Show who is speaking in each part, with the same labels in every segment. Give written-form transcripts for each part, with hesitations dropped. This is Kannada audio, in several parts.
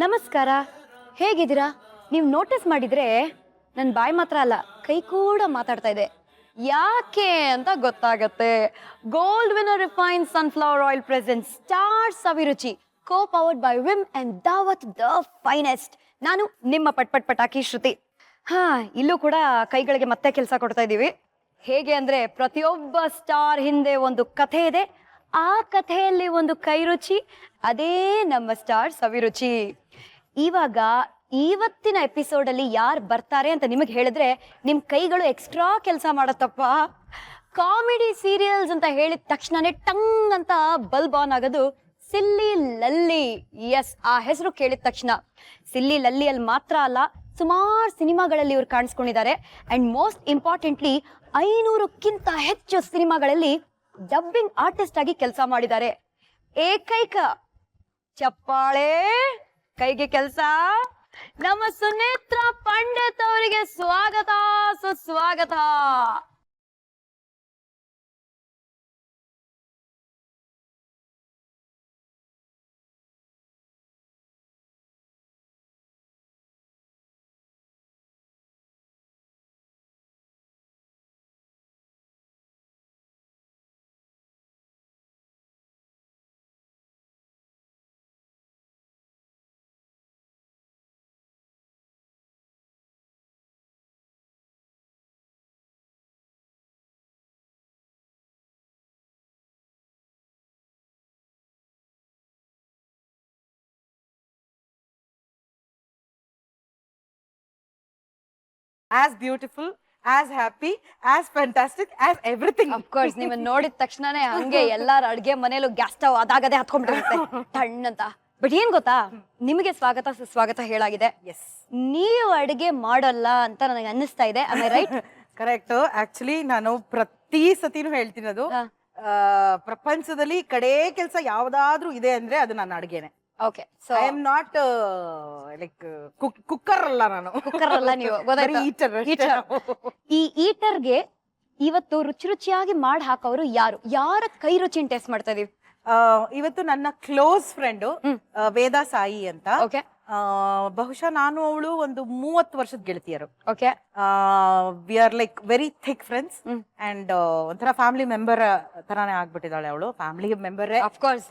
Speaker 1: ನಮಸ್ಕಾರ, ಹೇಗಿದ್ದೀರಾ? ನೀವು ನೋಟಿಸ್ ಮಾಡಿದ್ರೆ ನನ್ನ ಬಾಯಿ ಮಾತ್ರ ಅಲ್ಲ, ಕೈ ಕೂಡ ಮಾತಾಡ್ತಾ ಇದೆ. ಯಾಕೆ ಅಂತ ಗೊತ್ತಾಗತ್ತೆ. Gold winner refined sunflower oil present star Saviruchi, co powered by Vim and Daawat the finest. ನಾನು ನಿಮ್ಮ ಪಟ್ ಪಟಾಕಿ ಶ್ರುತಿ. ಇಲ್ಲೂ ಕೂಡ ಕೈಗಳಿಗೆ ಮತ್ತೆ ಕೆಲಸ ಕೊಡ್ತಾ ಇದ್ದೀವಿ. ಹೇಗೆ ಅಂದ್ರೆ, ಪ್ರತಿಯೊಬ್ಬ ಸ್ಟಾರ್ ಹಿಂದೆ ಒಂದು ಕಥೆ ಇದೆ, ಆ ಕಥೆಯಲ್ಲಿ ಒಂದು ಕೈ ರುಚಿ, ಅದೇ ನಮ್ಮ ಸ್ಟಾರ್ ಸವಿರುಚಿ. ಇವಾಗ ಇವತ್ತಿನ ಎಪಿಸೋಡ್ ಅಲ್ಲಿ ಯಾರು ಬರ್ತಾರೆ ಅಂತ ನಿಮಗೆ ಹೇಳಿದ್ರೆ ನಿಮ್ ಕೈಗಳು ಎಕ್ಸ್ಟ್ರಾ ಕೆಲಸ ಮಾಡತ್ತಪ್ಪ. ಕಾಮಿಡಿ ಸೀರಿಯಲ್ಸ್ ಅಂತ ಹೇಳಿದ ತಕ್ಷಣನೇ ಟಂಗ್ ಅಂತ ಬಲ್ಬ್ ಆನ್ ಆಗೋದು ಸಿಲ್ಲಿ ಲಲ್ಲಿ. ಎಸ್, ಆ ಹೆಸರು ಕೇಳಿದ ತಕ್ಷಣ ಸಿಲ್ಲಿ ಲಲ್ಲಿಯಲ್ಲಿ ಮಾತ್ರ ಅಲ್ಲ, ಸುಮಾರು ಸಿನಿಮಾಗಳಲ್ಲಿ ಇವ್ರು ಕಾಣಿಸ್ಕೊಂಡಿದ್ದಾರೆ. ಅಂಡ್ ಮೋಸ್ಟ್ ಇಂಪಾರ್ಟೆಂಟ್ಲಿ 500ಕ್ಕಿಂತ ಹೆಚ್ಚು ಸಿನಿಮಾಗಳಲ್ಲಿ ಡಬ್ಬಿಂಗ್ ಆರ್ಟಿಸ್ಟ್ ಆಗಿ ಕೆಲಸ ಮಾಡಿದ್ದಾರೆ. ಏಕೈಕ ಚಪ್ಪಾಳೆ ಕೈಗೆ ಕೆಲಸ ನಮ್ಮ ಸುನೇತ್ರ ಪಂಡಿತ್ ಅವರಿಗೆ ಸ್ವಾಗತ, ಸುಸ್ವಾಗತ.
Speaker 2: As beautiful, as happy, as fantastic, as everything.
Speaker 1: Of course, ನಿಮ್ಮನ್ನ ನೋಡಿದ ತಕ್ಷಣನೇ ಹಂಗೆ ಎಲ್ಲಾರ ಅಡ್ಗೆ ಮನೇಲೂ ಗ್ಯಾಸ್ ಸ್ಟವ್ ಅದಾಗದೆ ಹತ್ಕೊಂಡ್ಬಿಟ್ಟಿರುತ್ತೆ ಟಣ್ಣಂತ. ಬಟ್ ಏನ್ ಗೊತ್ತಾ, ನಿಮಗೆ ಸ್ವಾಗತ ಸುಸ್ವಾಗತ ಹೇಳಾಗಿದೆ.
Speaker 2: ಎಸ್,
Speaker 1: ನೀವು ಅಡುಗೆ ಮಾಡಲ್ಲ ಅಂತ ನನಗೆ ಅನ್ನಿಸ್ತಾ ಇದೆ. I right?
Speaker 2: ಕರೆಕ್ಟ್. ಆಕ್ಚುಲಿ ನಾನು ಪ್ರತಿ ಸತಿನೂ ಹೇಳ್ತೀನಿ, ಅದು ಪ್ರಪಂಚದಲ್ಲಿ ಕಡೆ ಕೆಲಸ ಯಾವ್ದಾದ್ರೂ ಇದೆ ಅಂದ್ರೆ ಅದು ನನ್ನ ಅಡುಗೆನೆ.
Speaker 1: Okay, so
Speaker 2: I am not like cooker ಅಲ್ಲ, ನಾನು
Speaker 1: ಕುಕ್ಕರ್ ಅಲ್ಲ ನೀವು, ಗೊತ್ತಾಯ್ತಾ?
Speaker 2: ಈಟರ್.
Speaker 1: ಈ ಈಟರ್ಗೆ ಇವತ್ತು ರುಚಿ ರುಚಿಯಾಗಿ ಮಾಡಿ ಹಾಕೋರು ಯಾರು? ಯಾರ ಕೈ ರುಚಿನ ಟೇಸ್ಟ್ ಮಾಡ್ತಾ ಇದೀವಿ
Speaker 2: ಇವತ್ತು? ನನ್ನ ಕ್ಲೋಸ್ ಫ್ರೆಂಡು ವೇದಾ ಸಾಯಿ ಅಂತ.
Speaker 1: ಓಕೆ,
Speaker 2: ಬಹುಶಃ ನಾನು ಅವಳು ಒಂದು 30 ವರ್ಷದ ಗೆಳತಿಯರು.
Speaker 1: Okay,
Speaker 2: we are like very thick friends and ಒಂಥರ ಫ್ಯಾಮಿಲಿ ಮೆಂಬರ್ ತರಾನೇ ಆಗ್ಬಿಟ್ಟಿದ್ದಾಳೆ ಅವಳು. Family member
Speaker 1: of course.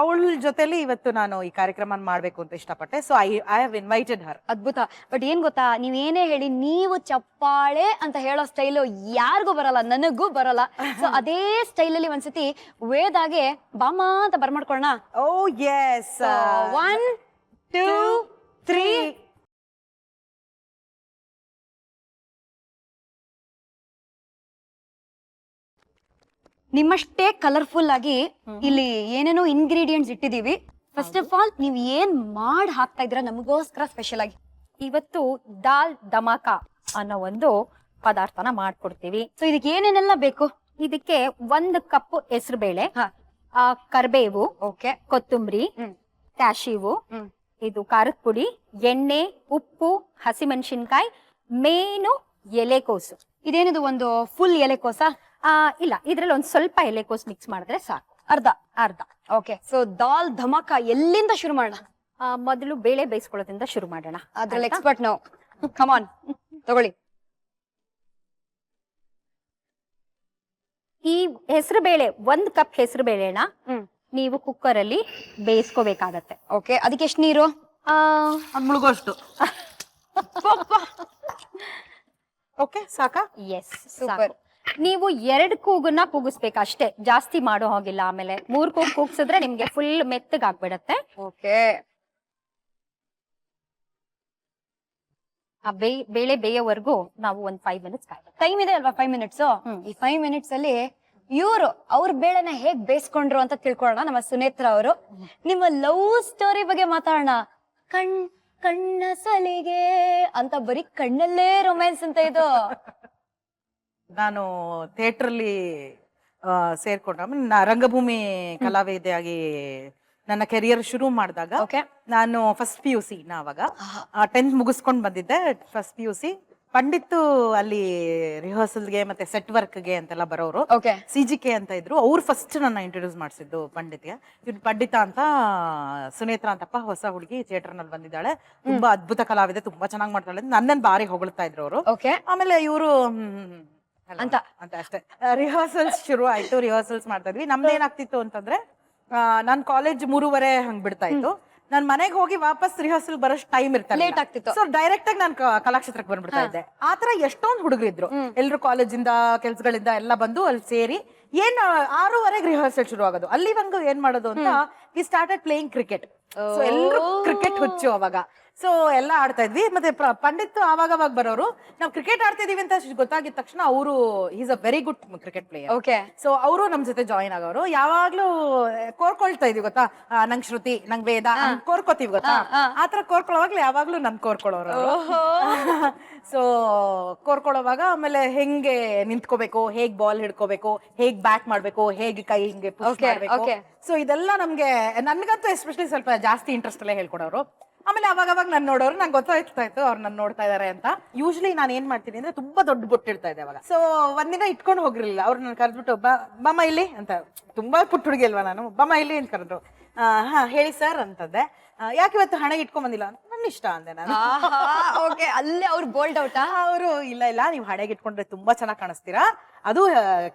Speaker 2: ಅವಳ ಜೊತೆಲಿ ಇವತ್ತು ನಾನು ಈ ಕಾರ್ಯಕ್ರಮ ಮಾಡ್ಬೇಕು ಅಂತ ಇಷ್ಟಪಟ್ಟೆ. ಸೊ ಐ ಹ್ಯಾವ್ ಇನ್ವೈಟೆಡ್ ಹರ್.
Speaker 1: ಅದ್ಭುತ. ಬಟ್ ಏನ್ ಗೊತ್ತಾ, ನೀವೇನೇ ಹೇಳಿ ನೀವು ಚಪ್ಪಾಳೆ ಅಂತ ಹೇಳೋ ಸ್ಟೈಲು ಯಾರಿಗೂ ಬರಲ್ಲ, ನನಗೂ ಬರಲ್ಲ. ಸೊ ಅದೇ ಸ್ಟೈಲ್ ಅಲ್ಲಿ ಒಂದ್ಸತಿ ವೇದಾಗೆ ಬಾಮ ಅಂತ ಬರ್ಮಾಡ್ಕೊಳ್ಳೋಣ.
Speaker 2: ಓ ಎಸ್,
Speaker 1: 1 2 3. ನಿಮ್ಮಷ್ಟೇ ಕಲರ್ಫುಲ್ ಆಗಿ ಇಲ್ಲಿ ಏನೇನೋ ಇಂಗ್ರೀಡಿಯೆಂಟ್ಸ್ ಇಟ್ಟಿದೀವಿ. ಫಸ್ಟ್ ಆಫ್ ಆಲ್, ನೀವ್ ಏನ್ ಮಾಡ್ ಹಾಕ್ತಾ ಇದ್ದೀರಾ ನಮಗೋಸ್ಕರ ಸ್ಪೆಷಲ್ ಆಗಿ?
Speaker 3: ಇವತ್ತು ದಾಲ್ ಧಮಾಕ ಅನ್ನೋ ಒಂದು ಪದಾರ್ಥನ ಮಾಡ್ಕೊಡ್ತೀವಿ.
Speaker 1: ಸೊ ಇದಕ್ಕೆ ಏನೇನೆಲ್ಲ ಬೇಕು?
Speaker 3: ಇದಕ್ಕೆ 1 ಕಪ್ ಹೆಸರು ಬೇಳೆ,
Speaker 1: ಹಾ,
Speaker 3: ಕರ್ಬೇವು,
Speaker 1: ಓಕೆ,
Speaker 3: ಕೊತ್ತಂಬರಿ, ಕ್ಯಾಶಿವು, ಇದು ಖಾರದ ಪುಡಿ, ಎಣ್ಣೆ, ಉಪ್ಪು, ಹಸಿಮೆಣಸಿನ್ಕಾಯಿ, ಮೇನು ಎಲೆಕೋಸು.
Speaker 1: ಇದೇನಿದು, ಒಂದು ಫುಲ್ ಎಲೆಕೋಸ?
Speaker 3: ಇಲ್ಲ, ಇದ್ರಲ್ಲಿ ಒಂದ್ ಸ್ವಲ್ಪ ಎಲೆಕೋಸು ಮಿಕ್ಸ್ ಮಾಡಿದ್ರೆ ಸಾಕು.
Speaker 1: ಅರ್ಧ?
Speaker 3: ಅರ್ಧ.
Speaker 1: ಓಕೆ, ಸೊ ದಾಲ್ ಧಮಾಕ ಎಲ್ಲಿಂದ ಶುರು ಮಾಡೋಣ?
Speaker 3: ಮೊದಲು ಬೇಳೆ ಬೇಯಿಸ್ಕೊಳ್ಳೋದ್ರಿಂದ ಶುರು ಮಾಡೋಣ.
Speaker 1: ಅದ್ರಲ್ಲಿ ಎಕ್ಸ್ಪರ್ಟ್ ನಾವು. ಕಮಾನ್, ತಗೊಳ್ಳಿ.
Speaker 3: ಈ ಹೆಸರು ಬೇಳೆ, 1 ಕಪ್ ಹೆಸರು ಬೇಳೆನ ನೀವು ಕುಕ್ಕರ್ ಅಲ್ಲಿ ಬೇಯಿಸ್ಕೋಬೇಕಾಗತ್ತೆ.
Speaker 1: ಓಕೆ, ಅದಕ್ಕೆ ಎಷ್ಟು ನೀರು?
Speaker 2: ಮುಳುಗೋಷ್ಟು. ಓಕೆ, ಸಾಕಾ?
Speaker 3: Yes,
Speaker 1: super.
Speaker 3: ನೀವು 2 ಕೂಗನ್ನ ಕೂಗಿಸ್ಬೇಕು ಅಷ್ಟೇ, ಜಾಸ್ತಿ ಮಾಡೋ ಹೋಗಿಲ್ಲ. ಆಮೇಲೆ 3 ಕೂಗು ಕೂಗ್ಸಿದ್ರೆ ನಿಮ್ಗೆ ಫುಲ್ ಮೆತ್ತಗಾಗ್ಬಿಡತ್ತೆ.
Speaker 1: ಓಕೆ,
Speaker 3: ಆ ಬೇಳೆ ಬೇಯೋವರೆಗೂ ನಾವು ಒಂದ್ 5 ಮಿನಿಟ್ಸ್ ಕಾಯ್ಬೇಕು.
Speaker 1: ಟೈಮ್ ಇದೆ ಅಲ್ವಾ? 5 ಮಿನಿಟ್ಸ್. ಈ 5 ಮಿನಿಟ್ಸ್ ಅಲ್ಲಿ ಅವ್ರ ಬೇಳೆನ ಹೇಗ್ ಬೇಯಿಸ್ಕೊಂಡ್ರು ಅಂತ ತಿಳ್ಕೊಳ್ಳೋಣ. ನಮ್ಮ ಸುನೇತ್ರ ಅವರು ನಿಮ್ಮ ಲವ್ ಸ್ಟೋರಿ ಬಗ್ಗೆ ಮಾತಾಡೋಣ. ಕಣ್ಣ ಸಲಿಗೆ ಅಂತ ಬರೀ ಕಣ್ಣಲ್ಲೇ ರೊಮ್ಯಾನ್ಸ್ ಅಂತ ಇದು.
Speaker 2: ನಾನು ಥಿಯೇಟರ್ ಅಲ್ಲಿ ಸೇರ್ಕೊಂಡ ರಂಗಭೂಮಿ ಕಲಾವಿದೆಯಾಗಿ ನನ್ನ ಕೆರಿಯರ್ ಶುರು ಮಾಡಿದಾಗ ನಾನು ಫಸ್ಟ್ PUC ಅವಾಗ 10th ಮುಗಿಸ್ಕೊಂಡು ಬಂದಿದ್ದೆ. ಫಸ್ಟ್ PUC ಪಂಡಿತ್ ಅಲ್ಲಿ ರಿಹರ್ಸಲ್ಗೆ ಮತ್ತೆ ಸೆಟ್ ವರ್ಕ್ಗೆ ಅಂತೆಲ್ಲ ಬರೋರು.
Speaker 1: ಓಕೆ.
Speaker 2: CGK ಅಂತ ಇದ್ರು, ಅವ್ರು ಫಸ್ಟ್ ನನ್ನ ಇಂಟ್ರೊಡ್ಯೂಸ್ ಮಾಡಿಸಿದ್ದು ಪಂಡಿತ್ಗೆ. ಇವ್ರು ಪಂಡಿತ ಅಂತ ಸುನೇತ್ರ ಅಂತಪ್ಪ ಹೊಸ ಹುಡುಗಿ ಥಿಯೇಟರ್ ನಲ್ಲಿ ಬಂದಿದ್ದಾಳೆ, ತುಂಬಾ ಅದ್ಭುತ ಕಲಾವಿದೆ, ತುಂಬಾ ಚೆನ್ನಾಗಿ ಮಾಡ್ತಾಳೆ, ನನ್ನನ್ನು ಬಾರಿ ಹೊಗಳ್ತಾ ಇದ್ರು ಅವರು.
Speaker 1: ಓಕೆ.
Speaker 2: ಆಮೇಲೆ ಇವರು
Speaker 1: ಅಂತ
Speaker 2: ಅಷ್ಟೇ. ರಿಹರ್ಸಲ್ಸ್ ಶುರು ಆಯ್ತು, ರಿಹರ್ಸಲ್ಸ್ ಮಾಡ್ತಾ ಇದ್ವಿ. ನಮ್ದು ಏನಾಗ್ತಿತ್ತು ಅಂತಂದ್ರೆ, ನಾನ್ ಕಾಲೇಜ್ 3:30 ಹಂಗ್ ಬಿಡ್ತಾ ಇತ್ತು. ನಾನ್ ಮನೆಗೆ ಹೋಗಿ ವಾಪಸ್ ರಿಹರ್ಸಲ್ ಬರೋಷ್ಟು ಟೈಮ್ ಇರ್ತಾರೆ,
Speaker 1: ಲೇಟ್ ಆಗ್ತಿತ್ತು.
Speaker 2: ಸೊ ಡೈರೆಕ್ಟ್ ಆಗಿ ನಾನು ಕಲಾಕ್ಷೇತ್ರಕ್ಕೆ ಬಂದ್ಬಿಡ್ತಾ ಇದ್ದೆ. ಆತರ ಎಷ್ಟೊಂದು ಹುಡುಗರಿದ್ರು, ಎಲ್ರು ಕಾಲೇಜಿಂದ ಕೆಲ್ಸಗಳಿಂದ ಎಲ್ಲ ಬಂದು ಅಲ್ಲಿ ಸೇರಿ ಏನ್ 6:30 ರಿಹರ್ಸಲ್ ಶುರು ಆಗೋದು. ಅಲ್ಲಿವಂಗ ಏನ್ ಮಾಡೋದು ಅಂತ we started playing cricket. So ಎಲ್ರು ಕ್ರಿಕೆಟ್ ಹುಚ್ಚು ಅವಾಗ. ಸೊ ಎಲ್ಲ ಆಡ್ತಾ ಇದ್ವಿ. ಮತ್ತೆ ಪಂಡಿತ್ ಆವಾಗ ಬರೋರು. ನಾವು ಕ್ರಿಕೆಟ್ ಆಡ್ತಾ ಇದೀವಿ ಅಂತ ಗೊತ್ತಾಗಿದ ತಕ್ಷಣ ಅವರು is a very good cricket player.
Speaker 1: Okay.
Speaker 2: So ಅವರು ನಮ್ ಜೊತೆ ಜಾಯಿನ್ ಆಗೋರು. ಯಾವಾಗ್ಲೂ ಕೋರ್ಕೊಳ್ತಾ ಇದೀವಿ ಗೊತ್ತಾ, ನಂಗ್ ಶ್ರುತಿ, ನಂಗ್ ವೇದ, ಕೋರ್ಕೋತೀವಿ ಗೊತ್ತಾ, ಆತರ ಕೋರ್ಕೊಳ್ಳೋವಾಗ್ಲೂ ಯಾವಾಗ್ಲೂ ನನ್ ಕೋರ್ಕೊಳ್ಳೋರು. ಸೊ ಕೋರ್ಕೊಳ್ಳೋವಾಗ ಆಮೇಲೆ ಹೆಂಗೆ ನಿಂತ್ಕೋಬೇಕು, ಹೇಗ್ ಬಾಲ್ ಹಿಡ್ಕೋಬೇಕು, ಹೇಗ್ ಬ್ಯಾಟ್ ಮಾಡ್ಬೇಕು, ಹೇಗೆ ಕೈ ಹಿಂಗೆ ಪುಷ್ ಮಾಡ್ಬೇಕು. ಸೊ ಇದೆಲ್ಲ ನಮ್ಗೆ, ನನ್ಗಂತೂ ಎಸ್ಪೆಷಲಿ ಸ್ವಲ್ಪ ಜಾಸ್ತಿ ಇಂಟ್ರೆಸ್ಟ್ ಅಲ್ಲೇ ಹೇಳ್ಕೊಡೋರು. ಆಮೇಲೆ ಅವಾಗ ನಾನು ನೋಡೋರು, ನಂಗೆ ಗೊತ್ತಾಯ್ತಾ ಇತ್ತು ಅವ್ರು ನನ್ನ ನೋಡ್ತಾ ಇದಾರೆ ಅಂತ. ಯೂಶ್ವಲಿ ನಾನು ಏನ್ ಮಾಡ್ತೀನಿ ಅಂದ್ರೆ ತುಂಬಾ ದೊಡ್ಡ ಬೊಟ್ಟಿಡ್ತಾ ಇದ್ದೆ ಅವಾಗ. ಸೊ ಒಂದಿನ ಇಟ್ಕೊಂಡು ಹೋಗಿರ್ಲಿಲ್ಲ, ಅವ್ರು ನನ್ನ ಕರೆದ್ಬಿಟ್ಟು ಬಮ್ಮ ಇಲ್ಲಿ ಅಂತ, ತುಂಬಾ ಪುಟ್ಟ ಹುಡುಗಿ ಅಲ್ವಾ ನಾನು, ಬಮ್ಮ ಇಲ್ಲಿ ಅಂತ ಕರೆದ್ರು. ಹಾ ಹೇಳಿ ಸರ್ ಅಂತಂದೆ. ಯಾಕೆ ಇವತ್ತು ಹಣೆ ಇಟ್ಕೊಂಡ್ ಬಂದಿಲ್ಲ ಅಂತ, ನನ್ನ ಇಷ್ಟ ಅಂದೆ ನಾನು.
Speaker 1: ಓಕೆ. ಅಲ್ಲೇ ಅವ್ರು ಬೋಲ್ಡ್ ಔಟಾ?
Speaker 2: ಅವರು ಇಲ್ಲ ನೀವು ಹಣೆಗೆ ಇಟ್ಕೊಂಡ್ರೆ ತುಂಬಾ ಚೆನ್ನಾಗಿ ಕಾಣಿಸ್ತೀರಾ, ಅದು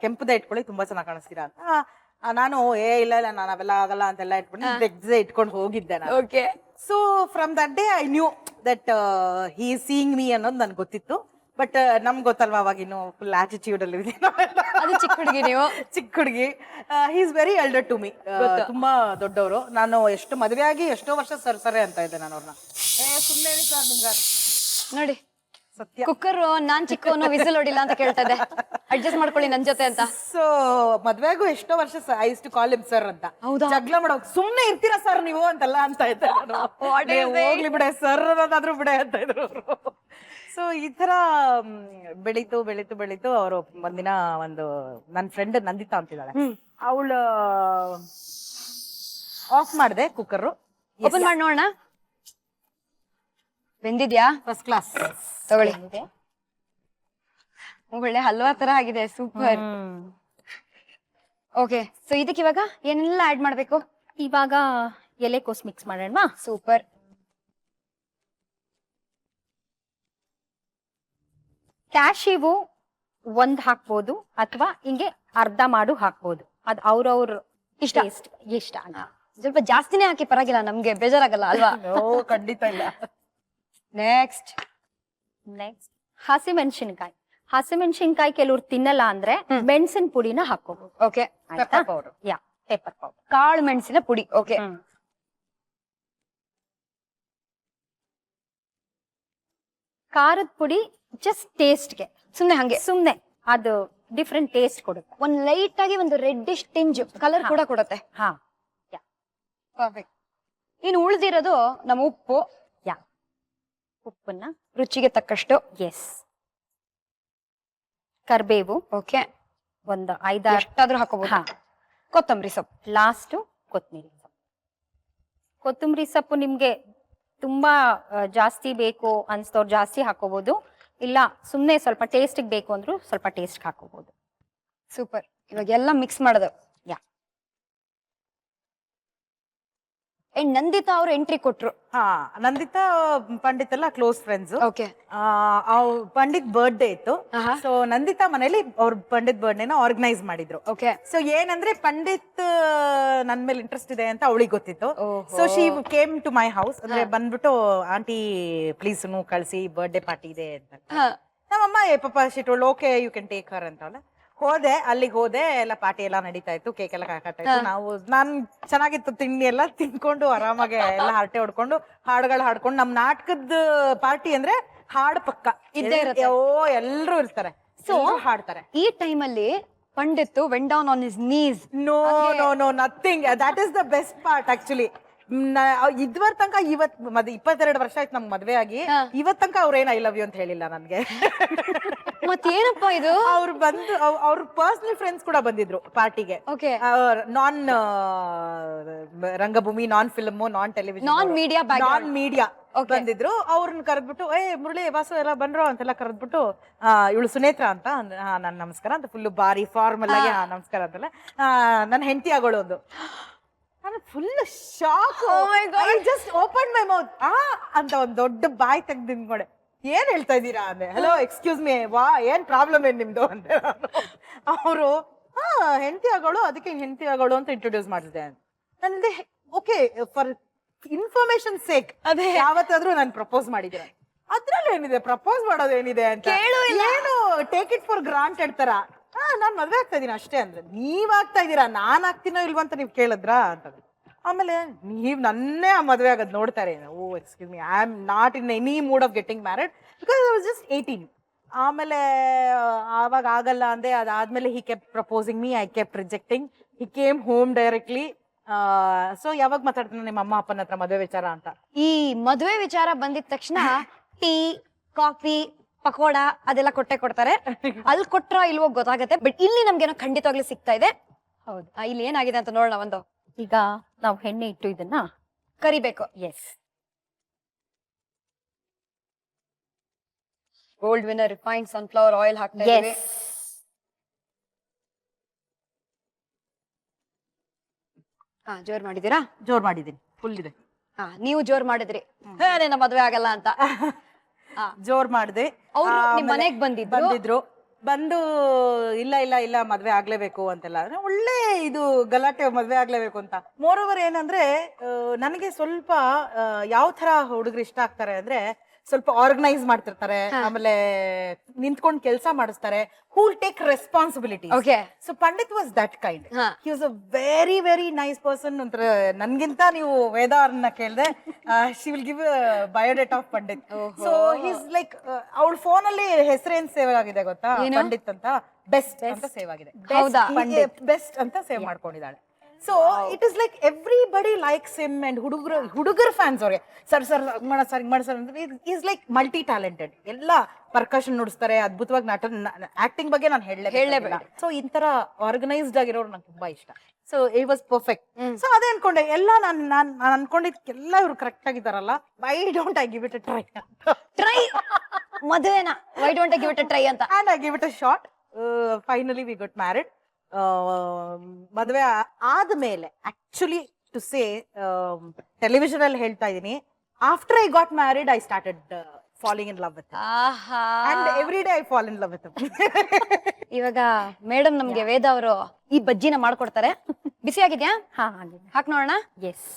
Speaker 2: ಕೆಂಪುದ ಇಟ್ಕೊಳ್ಳಿ ತುಂಬಾ ಚೆನ್ನಾಗಿ ಕಾಣಿಸ್ತೀರಾ ಅಂತ. ನಾನು ಇಲ್ಲ ನಾನು ಅವೆಲ್ಲ ಆಗಲ್ಲ ಅಂತೆಲ್ಲ ಇಟ್ಕೊಂಡು ಇಟ್ಕೊಂಡು ಹೋಗಿದ್ದೆ ನಾನು.
Speaker 1: Okay.
Speaker 2: So from that day I knew that he is seeing me ಅನ್ನೋದು ನನ್ಗೆ ಗೊತ್ತಿತ್ತು. ಬಟ್ ನಮ್ಗೆ ಗೊತ್ತಲ್ವಾ ಅವಾಗ ಇನ್ನು ಫುಲ್ ಆಟಿಟ್ಯೂಡ್ ಅಲ್ಲಿ ಇದೆ.
Speaker 1: ಅದು ಚಿಕ್ಕ ಹುಡುಗಿ ನೀವು?
Speaker 2: ಚಿಕ್ಕ ಹುಡುಗಿ. He is very elder to me, ತುಂಬಾ ದೊಡ್ಡವರು. ನಾನು ಎಷ್ಟು ಮದುವೆ ಆಗಿ ಎಷ್ಟೋ ವರ್ಷ ಸರಸರೆ ಅಂತ ಇದ್ದೆ ನಾನು ಅವ್ರನ್ನ. ಸುಮ್ಮನೆ ನಿಮ್ಗೆ
Speaker 1: ನೋಡಿ,
Speaker 2: ಸತ್ಯ.
Speaker 1: ಕುಕ್ಕರ್ ನಾನ್ ಚಿಕ್ಕವನು ವಿಸಿಲ್ ಹೊಡಿಲ್ಲ ಅಂತ ಕೇಳ್ತಾ ಇದ್ದೆ, ಅಡ್ಜಸ್ಟ್ ಮಾಡ್ಕೊಳ್ಳಿ ನನ್ ಜೊತೆ ಅಂತ.
Speaker 2: ಸೊ ಮದ್ವೆಗೂ ಎಷ್ಟೋ ವರ್ಷ I use to call him sir ಅಂತ. ಜಗಳ ಮಾಡೋಕ್ ಸುಮ್ನೆ ಇರ್ತೀರಾ ಸರ್ ನೀವು ಅಂತೆಲ್ಲ ಅಂತ ಇದ್ದೆ ನಾನು. ಹೋಗ್ಲಿ ಬಿಡೆ ಸರ್ ಅನ್ನೋದಾದ್ರೂ ಬಿಡೆ ಅಂತ ಇದ್ರು ಅವರು. ಸೊ ಈ ತರ ಬೆಳೀತು ಅವರು. ಒಂದಿನ ನನ್ನ ಫ್ರೆಂಡ್ ನಂದಿತಾ ಅಂತಿದ್ದಾಳೆ, ಅವಳು ಆಫ್ ಮಾಡಿದೆ ಕುಕ್ಕರ್.
Speaker 1: ಓಪನ್ ಮಾಡಿ ನೋಡೋಣ, ಬೆಂದಿದ್ಯಾ?
Speaker 2: First class.
Speaker 1: ತಗೊಳ್ಳಿ. ಒಳ್ಳೆ ಹಲ್ವಾ ತರ ಆಗಿದೆ, ಸೂಪರ್. ಓಕೆ. ಸೊ ಇದಕ್ಕೆ ಇವಾಗ ಏನೆಲ್ಲ ಆಡ್ ಮಾಡ್ಬೇಕು?
Speaker 3: ಇವಾಗ ಎಲೆಕೋಸ್ ಮಿಕ್ಸ್ ಮಾಡೋಣ.
Speaker 1: ಸೂಪರ್.
Speaker 3: ಕ್ಯಾಶಿವು ಒಂದ್ ಹಾಕ್ಬೋದು ಅಥವಾ ಹಿಂಗೆ ಅರ್ಧ ಮಾಡು ಹಾಕ್ಬೋದು, ಅದು ಅವ್ರವ್ರ ಇಷ್ಟ ಅಂತ.
Speaker 1: ಸ್ವಲ್ಪ ಜಾಸ್ತಿನೇ ಹಾಕಿ ಪರವಾಗಿಲ್ಲ, ನಮ್ಗೆ ಬೇಜಾರಾಗಲ್ಲ ಅಲ್ವಾ?
Speaker 2: ಖಂಡಿತ ಇಲ್ಲ.
Speaker 3: ನೆಕ್ಸ್ಟ್ ಹಸಿಮೆಣಸಿನ್ಕಾಯಿ ಕೆಲವ್ರು ತಿನ್ನಲ್ಲ ಅಂದ್ರೆ ಮೆಣಸಿನ ಪುಡಿನ ಹಾಕೋಬಹುದು.
Speaker 1: Okay.
Speaker 2: Pepper powder.
Speaker 3: Pepper powder,
Speaker 1: ಕಾಳು ಮೆಣಸಿನ ಪುಡಿ. ಓಕೆ.
Speaker 3: ಖಾರದ ಪುಡಿ ಜಸ್ಟ್ ಟೇಸ್ಟ್ಗೆ, ಸುಮ್ನೆ ಅದು ಡಿಫ್ರೆಂಟ್ ಟೇಸ್ಟ್ ಕೊಡುತ್ತೆ.
Speaker 1: ಒಂದ್ ಲೈಟ್ ಆಗಿ ಒಂದು ರೆಡ್ಡಿಶ್ ಟಿಂಜ್ ಕಲರ್ ಕೂಡ ಕೊಡುತ್ತೆ. ಪರ್ಫೆಕ್ಟ್. ಇನ್ನು ಉಳ್ದಿರೋದು ನಮ್ಮ ಉಪ್ಪು,
Speaker 3: ಉಪ್ಪನ್ನ
Speaker 1: ರುಚಿಗೆ ತಕ್ಕಷ್ಟು.
Speaker 3: ಎಸ್. ಕರ್ಬೇವು,
Speaker 1: ಓಕೆ,
Speaker 3: ಒಂದು 5-6
Speaker 1: ಎಷ್ಟಾದ್ರೂ ಹಾಕೋಬಹುದು. ಕೊತ್ತಂಬರಿ ಸೊಪ್ಪು,
Speaker 3: ಲಾಸ್ಟ್ ಕೊತ್ತಂಬರಿ ಸೊಪ್ಪು ನಿಮ್ಗೆ ತುಂಬಾ ಜಾಸ್ತಿ ಬೇಕು ಅನ್ಸ್ತವ್ರು ಜಾಸ್ತಿ ಹಾಕೋಬಹುದು, ಇಲ್ಲ ಸುಮ್ನೆ ಸ್ವಲ್ಪ ಟೇಸ್ಟ್ ಬೇಕು ಅಂದ್ರು ಸ್ವಲ್ಪ ಟೇಸ್ಟ್ ಹಾಕೋಬಹುದು.
Speaker 1: ಸೂಪರ್. ಇವಾಗ ಎಲ್ಲ ಮಿಕ್ಸ್ ಮಾಡೋದು. ನಂದಿತಾ ಅವ್ರು ಎಂಟ್ರಿ ಕೊಟ್ರು.
Speaker 2: ನಂದಿತಾ ಪಂಡಿತ್ ಎಲ್ಲ close friends.
Speaker 1: Okay.
Speaker 2: Pandit birthday ಇತ್ತು. ಸೊ ನಂದಿತಾ ಮನೇಲಿ ಅವ್ರ ಪಂಡಿತ್ ಬರ್ಡೇನ ಆರ್ಗನೈಸ್ ಮಾಡಿದ್ರು.
Speaker 1: ಓಕೆ.
Speaker 2: ಸೊ ಏನಂದ್ರೆ ಪಂಡಿತ್ ನನ್ ಮೇಲೆ ಇಂಟ್ರೆಸ್ಟ್ ಇದೆ ಅಂತ ಅವಳಿಗೆ ಗೊತ್ತಿತ್ತು. So she came to my house. ಅಂದ್ರೆ ಬಂದ್ಬಿಟ್ಟು ಆಂಟಿ ಪ್ಲೀಸ್ ಕಳ್ಸಿ ಬರ್ಡೇ ಪಾರ್ಟಿ ಇದೆ ಅಂತ. ನಮ್ಮಮ್ಮ ಪಾಪ she told okay you can take her ಅಂತ. ಅಲ್ಲಿಗೆ ಹೋದೆ, ಎಲ್ಲ ಪಾರ್ಟಿ ಎಲ್ಲ ನಡೀತಾ ಇತ್ತು, ಕೇಕ್ ಎಲ್ಲ ಕಾಕತ್ತಾ ಇತ್ತು. ನಾನ್ ಚೆನ್ನಾಗಿತ್ತು ತಿಂಡಿ ಎಲ್ಲ ತಿನ್ಕೊಂಡು ಆರಾಮಾಗಿ ಎಲ್ಲ ಹರಟೆ ಹೊಡ್ಕೊಂಡು ಹಾಡುಗಳು ಹಾಡ್ಕೊಂಡು. ನಮ್ ನಾಟಕದ ಪಾರ್ಟಿ ಅಂದ್ರೆ ಹಾಡು ಪಕ್ಕ
Speaker 1: ಇದ್ದೇ ಇರುತ್ತೆ.
Speaker 2: ಎಲ್ರು ಇರ್ತಾರೆ, ಸೊ ಹಾಡ್ತಾರೆ.
Speaker 1: ಈ ಟೈಮಲ್ಲಿ Pandit went down on his knees.
Speaker 2: No nothing. That is the best part actually. ಇದ್ವರ್ ತನಕ 22 ವರ್ಷ ಆಯ್ತು ನಮ್ಗೆ ಮದ್ವೆ ಆಗಿ, ಇವತ್ ತನಕ ಅವ್ರೇನ್ ಐ ಲವ್ ಯು ಅಂತ ಹೇಳಿಲ್ಲ ನನ್ಗೆ.
Speaker 1: ಮತ್ತೇನಪ್ಪ ಇದು?
Speaker 2: ಅವ್ರು ಬಂದು ಅವ್ರ ಪರ್ಸನಲ್ ಫ್ರೆಂಡ್ಸ್ ಕೂಡ ಬಂದಿದ್ರು ಪಾರ್ಟಿಗೆ.
Speaker 1: ಓಕೆ.
Speaker 2: ನಾನ್ ರಂಗಭೂಮಿ, ನಾನ್ ಫಿಲ್ಮ್, ನಾನ್ ಟೆಲಿವಿಷನ್,
Speaker 1: ನಾನ್ ಮೀಡಿಯಾ. Okay.
Speaker 2: ಬಂದಿದ್ರು. ಅವ್ರನ್ನ ಕರೆದ್ಬಿಟ್ಟು ಮುರಳಿ ವಾಸು ಎಲ್ಲ ಬಂದ್ರು ಅಂತೆಲ್ಲ ಕರೆದ್ಬಿಟ್ಟು ಇವಳು ಸುನೇತ್ರ ಅಂತ ನನ್ ನಮಸ್ಕಾರ ಅಂತ ಫುಲ್ ಬಾರಿ ಫಾರ್ಮಲ್ ಆಗಿ ನಮಸ್ಕಾರ ಅಂತೆಲ್ಲ ನನ್ನ ಹೆಂಡತಿ ಆಗೋಳು ಒಂದು. ನಾನು ಫುಲ್ ಶಾಕ್. ಜಸ್ಟ್ ಓಪನ್ ಮೈ ಮೌತ್ ಅಂತ ಒಂದ್ ದೊಡ್ಡ ಬಾಯ್ ತೆಗ್ದು ನಿಂತ್ಕೊಂಡೆ. ಏನ್ ಹೇಳ್ತಾ ಇದ್ದೀರಾ ಅಂದೆ. ಹಲೋ ಎಕ್ಸ್ಕ್ಯೂಸ್ ಮೀ, ಏನ್ ಪ್ರಾಬ್ಲಮ್ ಏನ್ ನಿಮ್ದು ಅಂತ. ಅವರು ಹೆಂಡತಿ ಆಗೋಳು, ಅದಕ್ಕೆ ಹೆಂಡತಿ ಆಗೋಳು ಅಂತ ಇಂಟ್ರೊಡ್ಯೂಸ್ ಮಾಡಿದೆ. ನನಗೆ ಓಕೆ, ಫಾರ್ ಇನ್ಫಾರ್ಮೇಶನ್ ಸೇಕ್ ಅದೇ ಯಾವತ್ತಾದ್ರೂ ನಾನು ಪ್ರಪೋಸ್ ಮಾಡಿದ್ರೆ ಅದ್ರಲ್ಲಿ ಏನಿದೆ, ಪ್ರಪೋಸ್ ಮಾಡೋದು ಏನಿದೆ ಅಂತ ಏನು ಟೇಕ್ ಇಟ್ ಫಾರ್ ಗ್ರಾಂಟೆಡ್ ತರ. ನಾನ್ ಮದ್ವೆ ಆಗ್ತಾ ಇದೀನಿ ಅಷ್ಟೇ ಅಂದ್ರೆ, ನೀವ್ ಆಗ್ತಾ ಇದೀರಾ ನಾನ್ ಆಗ್ತೀನೋ ಇಲ್ವಾ ಅಂತ ನೀವ್ ಕೇಳಿದ್ರಾ ಅಂತ. ಆಮೇಲೆ ನೀವ್ ನನ್ನೇ ಮದ್ವೆ ಆಗೋದ್ ನೋಡ್ತಾರೆ. Excuse me, I am not in any mood of getting married because I was just 18. ಆಮೇಲೆ ಆವಾಗ ಆಗಲ್ಲ ಅಂದೆ. ಅದಾದ್ಮೇಲೆ he kept proposing me, I kept rejecting. He came home directly. So ಯಾವಾಗ ಮಾತಾಡ್ತಾನೆ ನಿಮ್ಮ ಅಮ್ಮ ಅಪ್ಪನ ಹತ್ರ ಮದುವೆ ವಿಚಾರ ಅಂತ.
Speaker 1: ಈ ಮದುವೆ ವಿಚಾರ ಬಂದಿದ ತಕ್ಷಣ ಟೀ, ಕಾಫಿ, ಪಕೋಡ ಅದೆಲ್ಲ ಕೊಡ್ತಾರೆ. ಅಲ್ಲಿ ಕೊಟ್ರ ಇಲ್ವೋ ಗೊತ್ತಾಗತ್ತೆ. ಬಟ್ ಇಲ್ಲಿ ನಮ್ಗೇನೋ ಖಂಡಿತವಾಗ್ಲೂ ಸಿಗ್ತಾ ಇದೆ.
Speaker 3: ಹೌದು.
Speaker 1: ಇಲ್ಲಿ ಏನಾಗಿದೆ ಅಂತ ನೋಡೋಣ. ಒಂದು
Speaker 3: ಈಗ ನಾವು ಎಣ್ಣೆ ಇಟ್ಟು ಇದನ್ನ
Speaker 1: ಕರಿಬೇಕು.
Speaker 3: Yes,
Speaker 1: gold winner refined sunflower oil ಹಾಕ್ತಾ ಇದೀವಿ.
Speaker 3: ಎಸ್.
Speaker 1: ಜೋರ್ ಮಾಡಿದೀರಾ?
Speaker 2: ಜೋರ್ ಮಾಡಿದೀನಿ, ಫುಲ್ ಇದೆ.
Speaker 1: ನೀವು ಜೋರ್ ಮಾಡಿದ್ರಿ ನಿನ್ನ ಮದ್ವೆ ಆಗಲ್ಲ ಅಂತ.
Speaker 2: ಜೋರ್ ಮಾಡಿದೆ.
Speaker 1: ಅವ್ರು ನಿಮ್ ಮನೆಗ್ ಬಂದಿದ್ರು.
Speaker 2: ಬಂದು ಇಲ್ಲ ಇಲ್ಲ ಇಲ್ಲ ಮದ್ವೆ ಆಗ್ಲೇಬೇಕು ಅಂತೆಲ್ಲ ಒಳ್ಳೆ ಇದು ಗಲಾಟೆ, ಮದ್ವೆ ಆಗ್ಲೇಬೇಕು ಅಂತ. ಮೋರ್ ಓವರ್ ಏನಂದ್ರೆ ನನಗೆ ಸ್ವಲ್ಪ ಯಾವ ತರ ಹುಡುಗರು ಇಷ್ಟ ಆಗ್ತಾರೆ ಅಂದ್ರೆ, ಸ್ವಲ್ಪ ಆರ್ಗನೈಸ್ ಮಾಡ್ತಿರ್ತಾರೆ, ಆಮೇಲೆ ನಿಂತ್ಕೊಂಡು ಕೆಲಸ ಮಾಡಿಸ್ತಾರೆ, who will take responsibility. So Pandit was that kind. He was a very very nice person. ಅಂತ ನನ್ಗಿಂತ ನೀವು ವೇದ ಅವ್ರನ್ನ ಕೇಳಿದೆ, she will give biodata of Pandit. So he's like, ಅವಳ ಫೋನ್ ಅಲ್ಲಿ ಹೆಸರೇನ್ ಸೇವ್ ಆಗಿದೆ ಗೊತ್ತಾ? ಪಂಡಿತ್ ಅಂತ ಬೆಸ್ಟ್ ಅಂತ ಸೇವ್ ಆಗಿದೆ. ಬೆಸ್ಟ್ ಅಂತ ಸೇವ್ ಮಾಡ್ಕೊಂಡಿದ್ದಾಳೆ. So it is like everybody likes him. And ಹುಡುಗರ ಫ್ಯಾನ್ಸ್ ಅವ್ರಿಗೆ ಸರ್ ಮಾಡಿ ಸರ್ ಅಂದ್ರೆ ಈಸ್ ಲೈಕ್ ಮಲ್ಟಿ ಟ್ಯಾಲೆಂಟೆಡ್. ಎಲ್ಲ ಪರ್ಕಷನ್ ನುಡಿಸ್ತಾರೆ, ಅದ್ಭುತವಾಗಿ ಆಕ್ಟಿಂಗ್ ಬಗ್ಗೆ ನಾನು ಹೇಳಲೇಬೇಡ. ಸೊ ಇಂತರ ಆರ್ಗನೈಸ್ಡ್ ಆಗಿರೋರು ನಂಗೆ ತುಂಬಾ ಇಷ್ಟ. So it was perfect. So ಅದೇ ಅನ್ಕೊಂಡೆ, ಎಲ್ಲ ನಾನು ಅನ್ಕೊಂಡಿದ್ಕೆಲ್ಲ ಇವ್ರು ಕರೆಕ್ಟ್ ಆಗಿದಾರಲ್ಲ, why don't I give it a try
Speaker 1: ಮದುವೆನ why don't I give it a try ಅಂತ.
Speaker 2: And I give it a shot. Finally we got married. ಮದುವೆ ಆದ್ಮೇಲೆ ಆಕ್ಚುಲಿ ಟು ಸೇ, ಟೆಲಿವಿಷನ್ ಅಲ್ಲಿ ಹೇಳ್ತಾ ಇದೀನಿ, after I got married I started falling in love with him. And every day I fall in love with him.
Speaker 1: ಇವಾಗ ಮೇಡಮ್ ನಮ್ಗೆ ವೇದ ಅವರು ಈ ಬಜ್ಜಿನ ಮಾಡ್ಕೊಡ್ತಾರೆ. ಬಿಸಿ ಆಗಿದ್ಯಾ?
Speaker 3: ಹಾ,
Speaker 1: ಹಾಕ್ ನೋಡೋಣ.
Speaker 3: ಎಸ್.